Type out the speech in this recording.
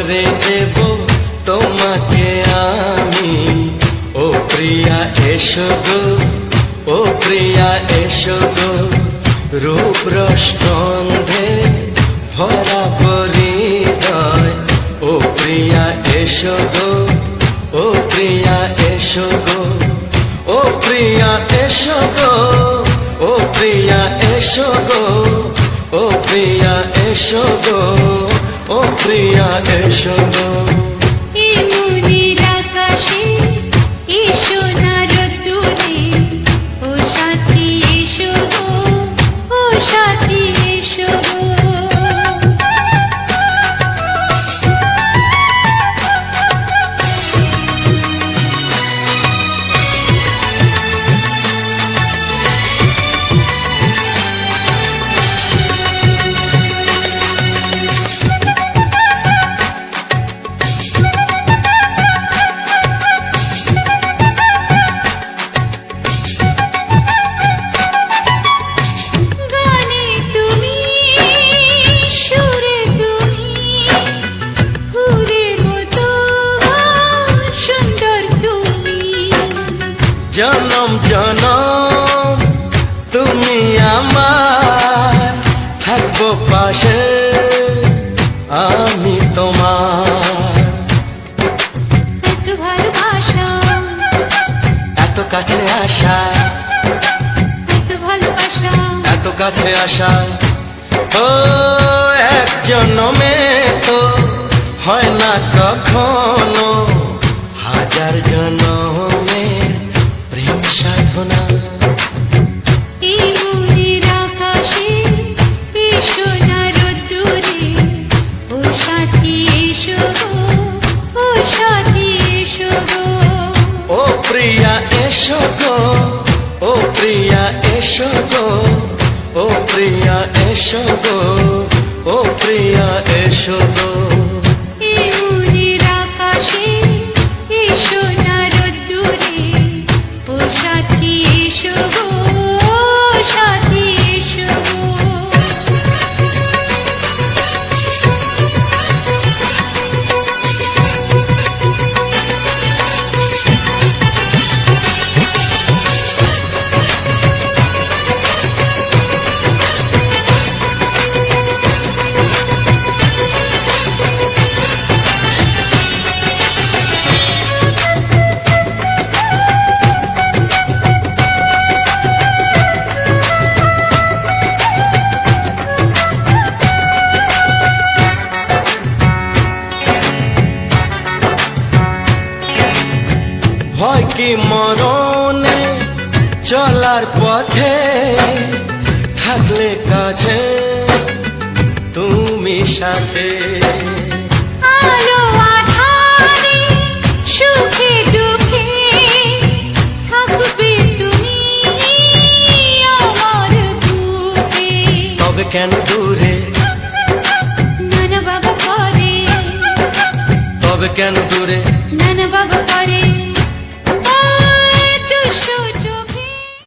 করে দেব তোমাকে আমি। ও প্রিয়া এসো গো, ও প্রিয়া এসো গো, রূপ রসগন্ধে ভরা হৃদয়। ও প্রিয়া এসো গো, ও প্রিয়া এসো গো, ও প্রিয়া এসো গো, ও প্রিয়া এসো গো, ও প্রিয়া এসো গো, ও প্রিয়া এসো গো। এই মনের আকাশে এসো না রোদ্দুরে, ও সাথী এসো গো, ও সাথী এসো গো। জনম জনম তুমি আমার, থাকবো পাশে আমি তোমার। এত ভালোবাসা, এত কাছে আসা, এত ভালোবাসা, এত কাছে আসা, ও এক জন্মে তো হয় না কখনো, হাজার জন্মের প্রেম সাধনা। এই মনের আকাশে এসো না রোদ্দুরে, ও সাথী এসো গো, ও সাথী এসো গো। ও প্রিয়া এসো গো, ও প্রিয়া এসো গো, ও প্রিয়া এসো গো, ও প্রিয়া এসো গো। এই মনের আকাশে এসো না রোদ্দুরে, ও সাথী এসো গো, ও সাথী এসো গো। ভয় কি মরণে চলার পথে, থাকলে কাছে তুমি সাথে। আলো আঁধারে সুখে দুঃখে থাকবে তুমি আমার বুকে। তবে কেন দূরে, নানা বাবা করে, তবে কেন দূরে, নানা বাবা করে।